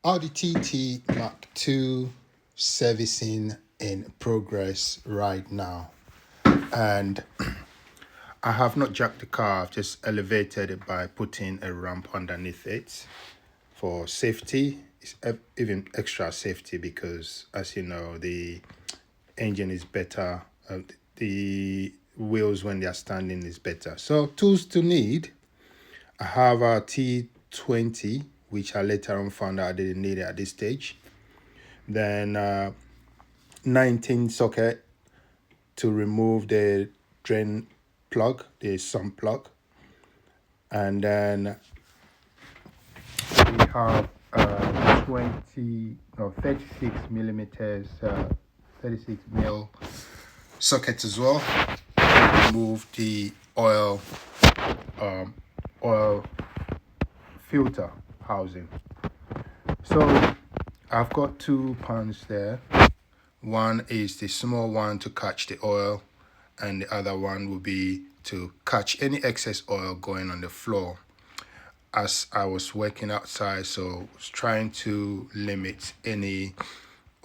Audi TT Mark II servicing in progress right now. And I have not jacked the car, I've just elevated it by putting a ramp underneath it for safety. It's even extra safety because, as you know, the engine is better. The wheels when they are standing is better. So tools to need. I have a T20, which I later on found out I didn't need it at this stage. Then 19 socket to remove the drain plug, the sump plug. And then we have 36 millimeters, 36 mil socket as well to remove the oil filter housing. So I've got two pans there. One is the small one to catch the oil, and the other one will be to catch any excess oil going on the floor. As I was working outside, so I was trying to limit any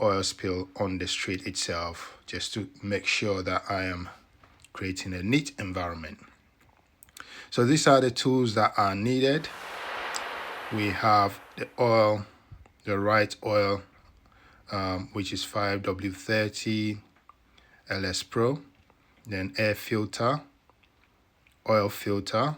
oil spill on the street itself, just to make sure that I am creating a neat environment. So these are the tools that are needed. We have the oil, the right oil, which is 5W30 LS Pro, then air filter, oil filter,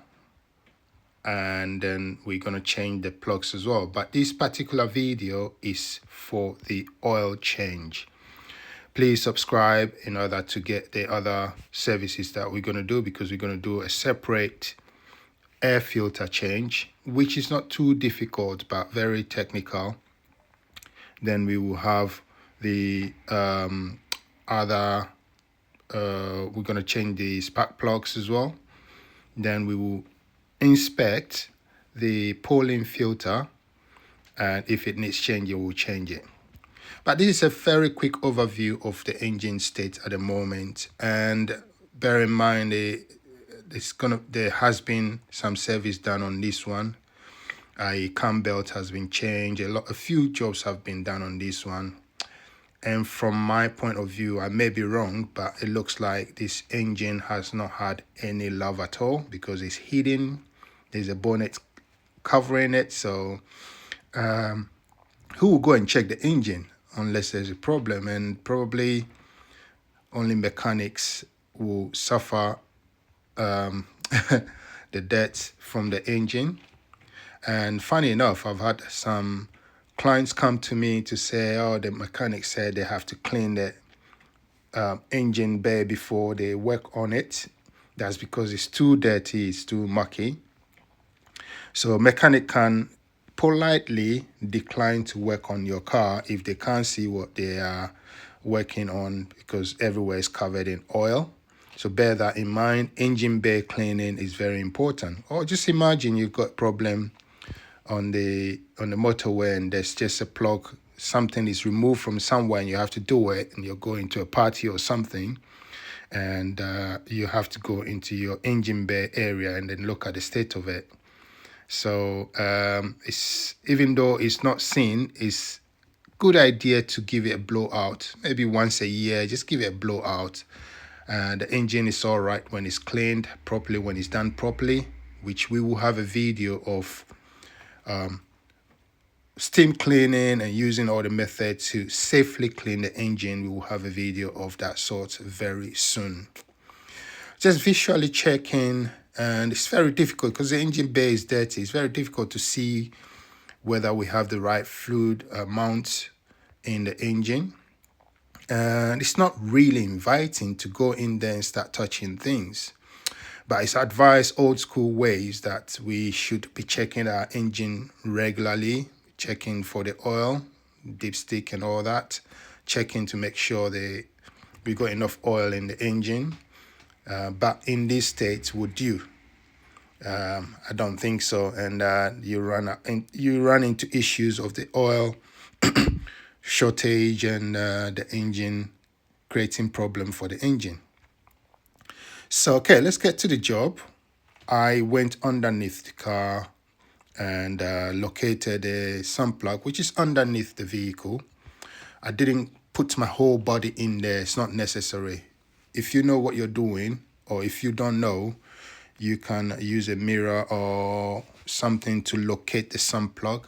and then we're going to change the plugs as well. But this particular video is for the oil change. Please subscribe in order to get the other services that we're going to do, because we're going to do a separate air filter change, which is not too difficult but very technical. Then we will have the we're going to change the spark plugs as well. Then we will inspect the Pauling filter, and if it needs changing, we'll change it. But this is a very quick overview of the engine state at the moment, and bear in mind there has been some service done on this one. A cam belt has been changed. A few jobs have been done on this one, and from my point of view, I may be wrong, but it looks like this engine has not had any love at all, because it's hidden. There's a bonnet covering it. So who will go and check the engine unless there's a problem? And probably only mechanics will suffer the debt from the engine. And funny enough, I've had some clients come to me to say, oh, the mechanic said they have to clean the engine bay before they work on it. That's because it's too dirty, it's too mucky. So a mechanic can politely decline to work on your car if they can't see what they are working on, because everywhere is covered in oil. So bear that in mind. Engine bay cleaning is very important. Or just imagine you've got a problem on the motorway and there's just a plug, something is removed from somewhere and you have to do it, and you're going to a party or something, and you have to go into your engine bay area and then look at the state of it. So it's, even though it's not seen, it's good idea to give it a blowout, maybe once a year. Just give it a blowout. The engine is all right when it's cleaned properly, when it's done properly, which we will have a video of steam cleaning and using all the methods to safely clean the engine. We will have a video of that sort very soon. Just visually checking, and it's very difficult because the engine bay is dirty. It's very difficult to see whether we have the right fluid amount in the engine. And it's not really inviting to go in there and start touching things. But it's advised, old school ways, that we should be checking our engine regularly, checking for the oil, dipstick and all that, checking to make sure we got enough oil in the engine. But in this state, would you? I don't think so. And you run into issues of the oil shortage and the engine creating problem for the engine. So, okay, let's get to the job. I went underneath the car and located a sun plug, which is underneath the vehicle. I didn't put my whole body in there. It's not necessary. If you know what you're doing, or if you don't know, you can use a mirror or something to locate the sun plug.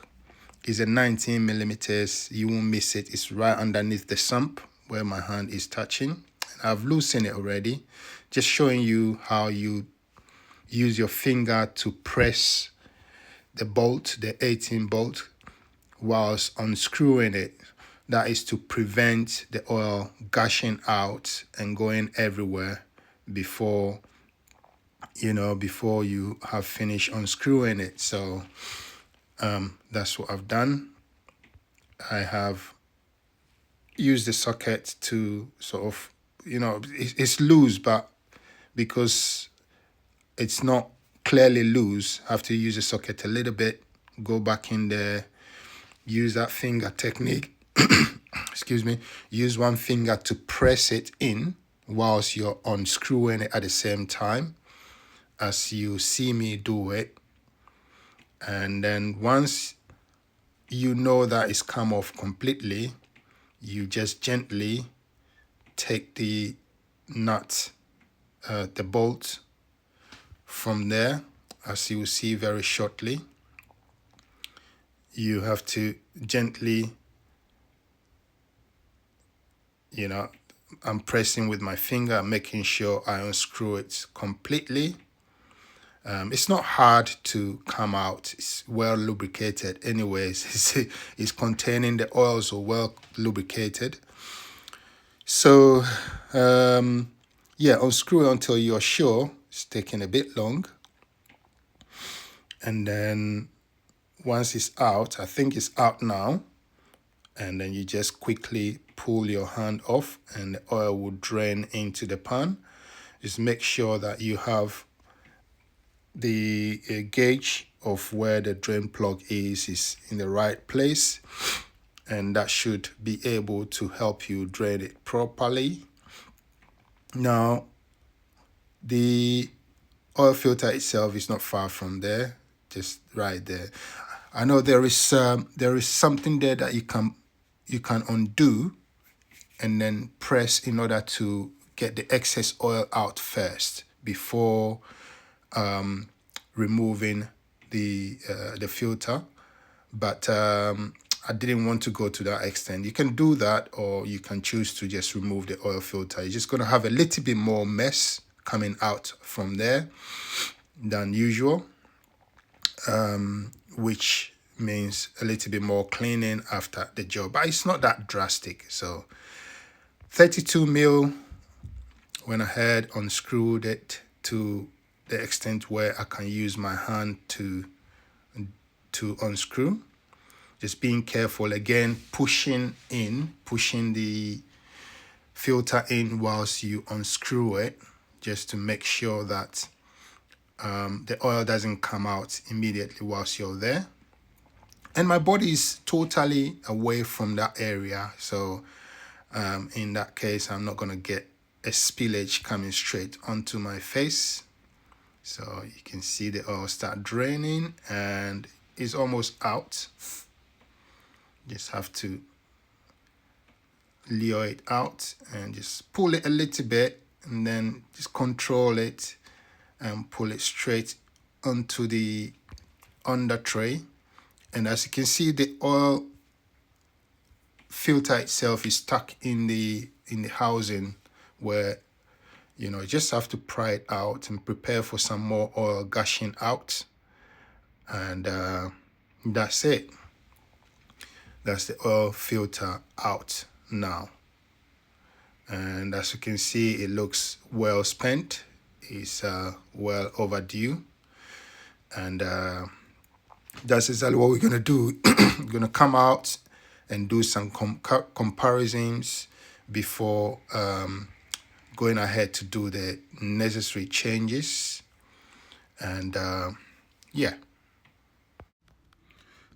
It's a 19 millimeters. You won't miss it. It's right underneath the sump where my hand is touching. I've loosened it already. Just showing you how you use your finger to press the bolt, the 18 bolt, whilst unscrewing it. That is to prevent the oil gushing out and going everywhere before you have finished unscrewing it. So that's what I've done. I have used the socket to sort of, it's loose, but because it's not clearly loose, I have to use the socket a little bit, go back in there, use that finger technique, excuse me, use one finger to press it in whilst you're unscrewing it at the same time as you see me do it. And then once you know that it's come off completely, you just gently take the nut, the bolt from there, as you will see very shortly. You have to gently, I'm pressing with my finger, making sure I unscrew it completely. It's not hard to come out. It's well lubricated anyways. It's containing the oils, so well lubricated. So unscrew it until you're sure. It's taking a bit long. And then once it's out, I think it's out now, and then you just quickly pull your hand off and the oil will drain into the pan. Just make sure that you have the gauge of where the drain plug is in the right place, and that should be able to help you drain it properly. Now, the oil filter itself is not far from there, just right there. I know there is something there that you can undo and then press in order to get the excess oil out first before removing the filter. But I didn't want to go to that extent. You can do that, or you can choose to just remove the oil filter. You're just going to have a little bit more mess coming out from there than usual, which means a little bit more cleaning after the job, but it's not that drastic. So 32 mil, went ahead, unscrewed it to the extent where I can use my hand to unscrew. Just being careful, again, pushing the filter in whilst you unscrew it, just to make sure that the oil doesn't come out immediately whilst you're there. And my body is totally away from that area, so in that case, I'm not going to get a spillage coming straight onto my face. So you can see the oil start draining and it's almost out. Just have to lure it out and just pull it a little bit, and then just control it and pull it straight onto the under tray. And as you can see, the oil filter itself is stuck in the housing, where you just have to pry it out and prepare for some more oil gushing out. And that's it. That's the oil filter out now. And as you can see, it looks well spent. It's well overdue. And that's exactly what we're going to do. We're going to come out and do some comparisons before going ahead to do the necessary changes. And yeah.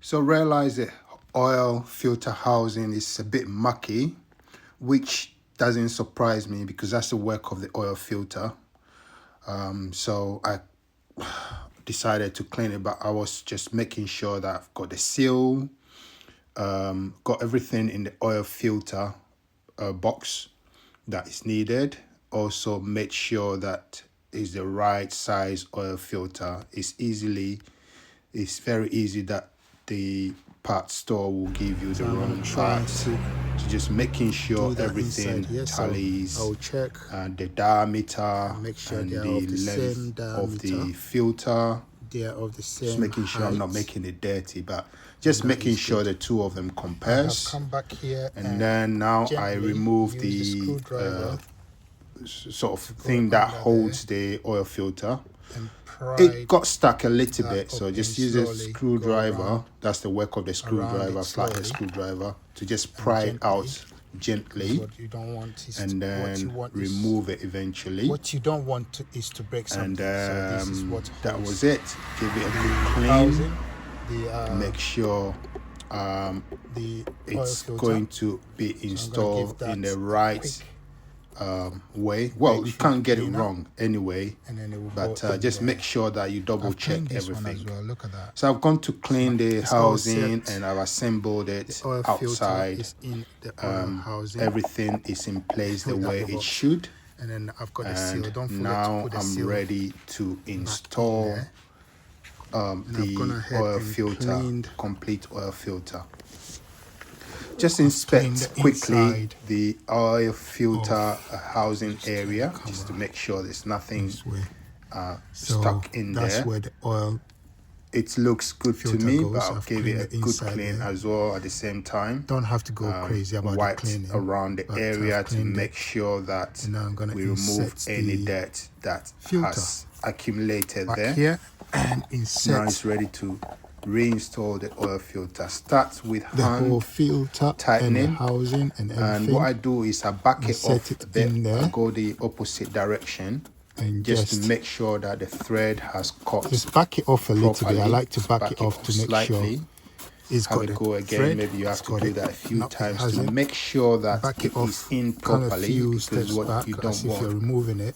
So realize the oil filter housing is a bit mucky, which doesn't surprise me because that's the work of the oil filter. So I decided to clean it, but I was just making sure that I've got the seal, got everything in the oil filter box that is needed. Also made sure that is the right size oil filter. It's very easy that the part store will give you the wrong parts. So just making sure everything tallies, so I'll check the diameter make sure and they are the of the same length diameter. of the filter. They are of the same Just making sure height. I'm not making it dirty, but just making sure the two of them compares. I have come back here and then now I remove the screwdriver sort of thing that holds the oil filter. and It got stuck a little bit, so just use a slowly screwdriver. That's the work of the screwdriver, flathead screwdriver, to just pry it out gently. What you don't want is and then remove it eventually. What you don't want is to break something. And so this is what that was it. Give it a good clean. Make sure it's going to be installed in the right way. Well, you can't get it wrong anyway, but just make sure that you double check everything. Look at that. So I've gone to clean the housing and I've assembled it outside. Everything is in place the way it should. And then I've got the seal. Don't forget now to put the I'm seal ready to install the oil filter, complete oil filter. Just inspect quickly the oil filter housing area, just to make sure there's nothing stuck in there. That's where the oil. It looks good to me, but I'll give it a good clean as well at the same time. Don't have to go crazy about the cleaning. Around the area to make sure that we remove any dirt that has accumulated there. Here and insert. Now it's ready to reinstall the oil filter. Start with the hand whole filter tightening and the housing and everything. And what I do is I back it off a bit. I go the opposite direction. And just to make sure that the thread has caught. Just back it off a little bit. I like to back it off to make slightly. Sure it's have got it go again. thread. Maybe you have to do that a few times to make sure that it is in properly. Because what you don't want you're removing it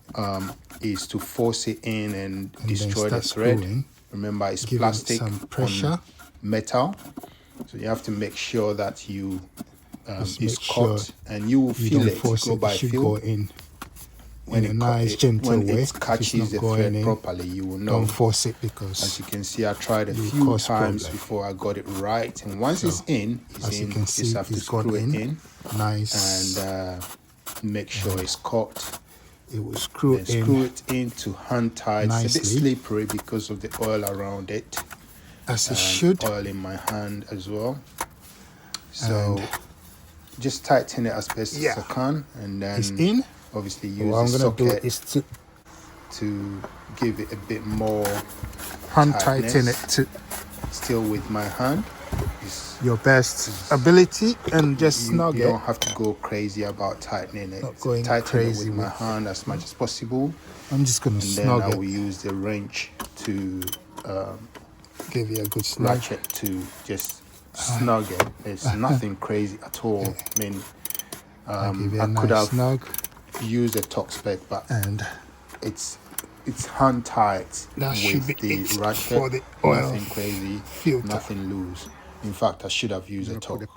is to force it in and destroy the thread. Screwing. Remember, it's plastic some pressure on metal, so you have to make sure that you it's caught, and you will feel it go by feel. When it catches the thread properly, you will know. Don't force it, because as you can see, I tried a few times before I got it right. And once it's in, you just have to screw it in. Nice. And make sure it's caught. It will screw it in to hand tight. Nicely. It's a bit slippery because of the oil around it. As it should. Oil in my hand as well. So just tighten it as best as I can, and then it's in. Obviously use the socket to give it a bit more hand tighten it still with my hand. Your best ability, and just snug it. You don't have to go crazy about tightening it. Not going tighten crazy it with my hand as much as possible. I'm just going to snug it. And then I will use the wrench to give you a good snug. Ratchet to just snug it. It's nothing crazy at all. I mean, I could have use a torque spec, but it's hand tight with the ratchet. Nothing crazy, nothing loose. In fact, I should have used a torque.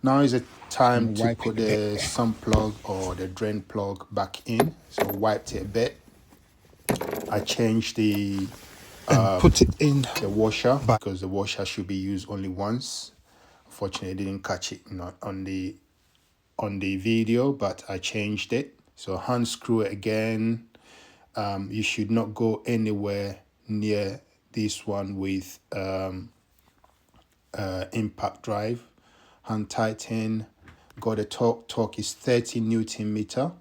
Now is the time to put the sump plug or the drain plug back in. So wiped it a bit. I changed the put it in the washer, because the washer should be used only once. Unfortunately, I didn't catch it on the video, but I changed it. So hand screw it again. You should not go anywhere near this one with impact drive. Hand tighten. Got a torque is 30 Newton meter.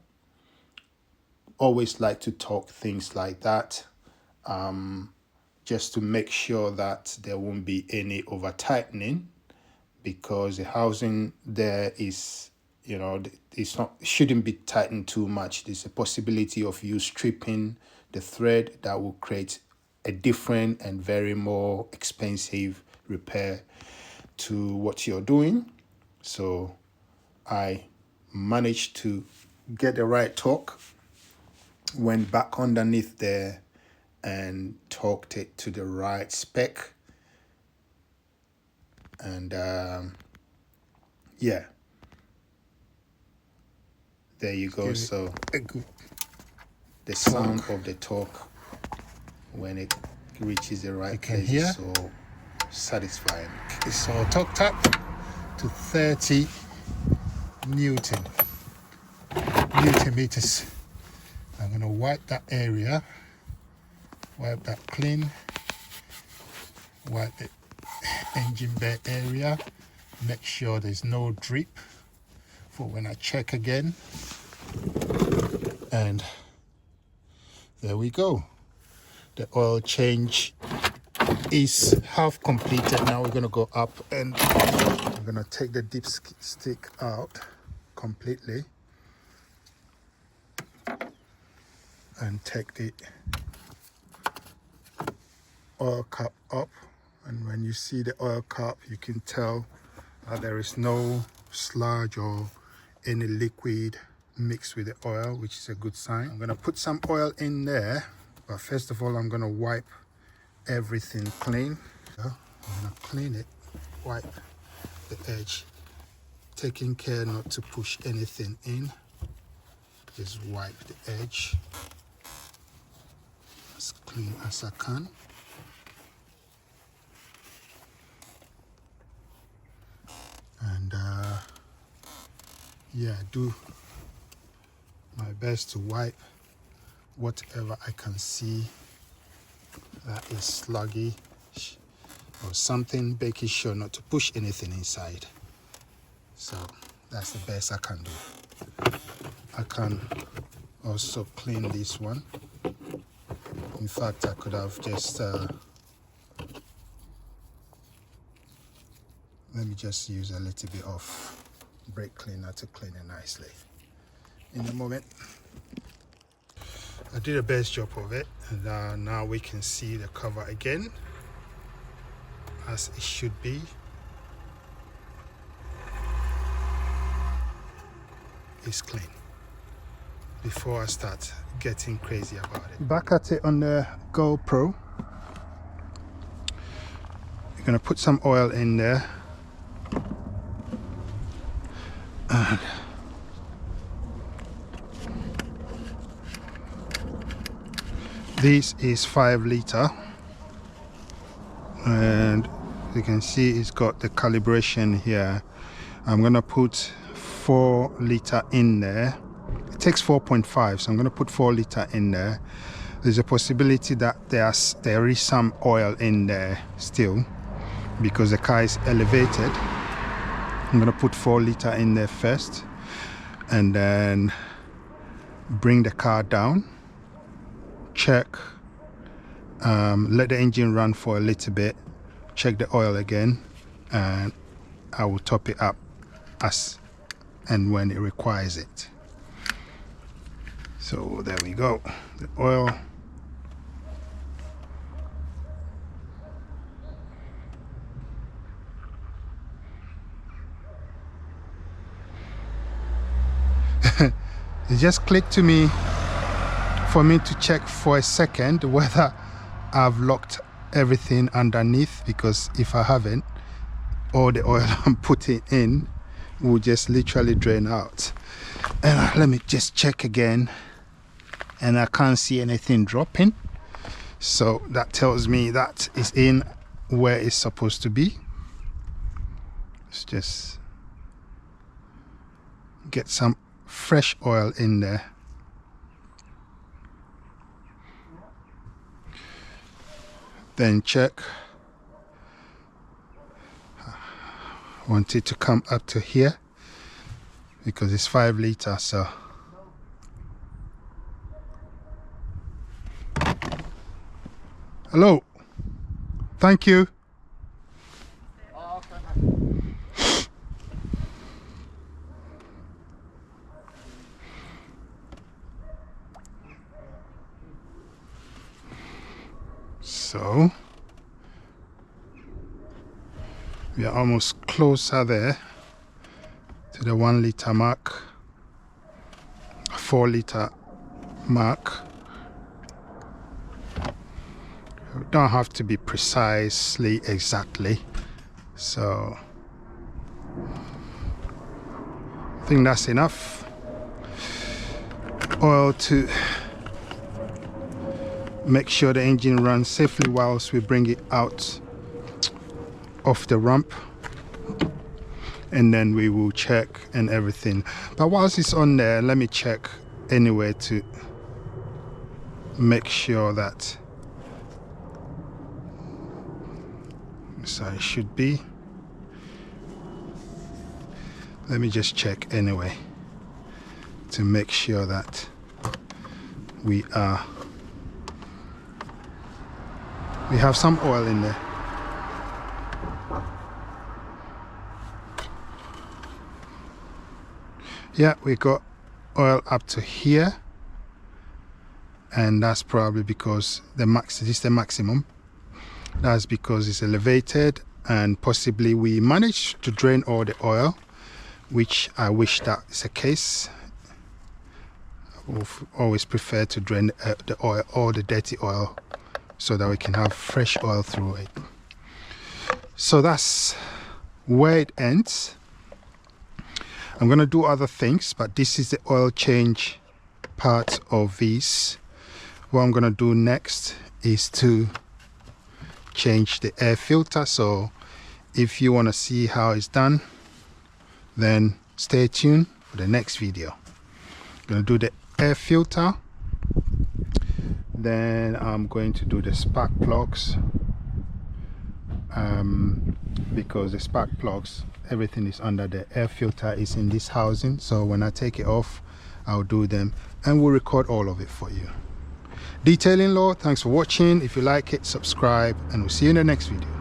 Always like to torque things like that, just to make sure that there won't be any over tightening, because the housing there is, shouldn't be tightened too much. There's a possibility of you stripping the thread that will create a different and very more expensive repair to what you're doing. So I managed to get the right torque, went back underneath there, and torqued it to the right spec. And yeah, there you go. So the sound of the torque when it reaches the right place is so satisfying. It's all torqued up to 30 Newton meters. I'm going to wipe that area, wipe that clean, wipe the engine bay area, make sure there's no drip for when I check again. And there we go. The oil change is half completed. Now we're going to go up and I'm going to take the dipstick out completely and take the oil cap up. And when you see the oil cap, you can tell that there is no sludge or any liquid mixed with the oil, which is a good sign. I'm going to put some oil in there, but first of all I'm going to wipe everything clean. So I'm going to clean it, wipe the edge, taking care not to push anything in. Just wipe the edge as clean as I can. And yeah, do my best to wipe whatever I can see that is sluggy or something, making sure not to push anything inside. So that's the best I can do. I can also clean this one. In fact, I could have just let me just use a little bit of brake cleaner to clean it nicely. In a moment, I did the best job of it, and now we can see the cover again as it should be. It's clean before I start getting crazy about it. Back at it on the GoPro. You're gonna put some oil in there. And this is 5 liter, and you can see it's got the calibration here. I'm gonna put 4 liter in there. It takes 4.5, so I'm gonna put 4 liter in there. There's a possibility that there is some oil in there still because the car is elevated. I'm gonna put 4 liter in there first and then bring the car down, check, let the engine run for a little bit, check the oil again, and I will top it up as and when it requires it. So there we go, the oil. It just clicked to me for me to check for a second whether I've locked everything underneath, because if I haven't, all the oil I'm putting in will just literally drain out. And let me just check again, and I can't see anything dropping, so that tells me that is in where it's supposed to be. Let's just get some fresh oil in there. Then check. I want it to come up to here because it's 5 liter, so hello, thank you. So we are almost closer there to the 1 liter mark, 4 liter mark. Don't have to be precisely exactly, so I think that's enough oil to make sure the engine runs safely whilst we bring it out of the ramp, and then we will check and everything. But whilst it's on there, let me check anyway to make sure that, so it should be, let me just check anyway to make sure that we have some oil in there. Yeah, we got oil up to here, and that's probably because this is the maximum. That's because it's elevated, and possibly we managed to drain all the oil, which I wish that is the case. I will always prefer to drain the oil, all the dirty oil, so that we can have fresh oil through it. So that's where it ends. I'm going to do other things, but this is the oil change part of this. What I'm going to do next is to change the air filter. So if you want to see how it's done, then stay tuned for the next video. I'm going to do the air filter, then I'm going to do the spark plugs, because the spark plugs, everything is under the air filter is in this housing. So when I take it off, I'll do them and we'll record all of it for you. Detailing Law, thanks for watching. If you like it, subscribe, and we'll see you in the next video.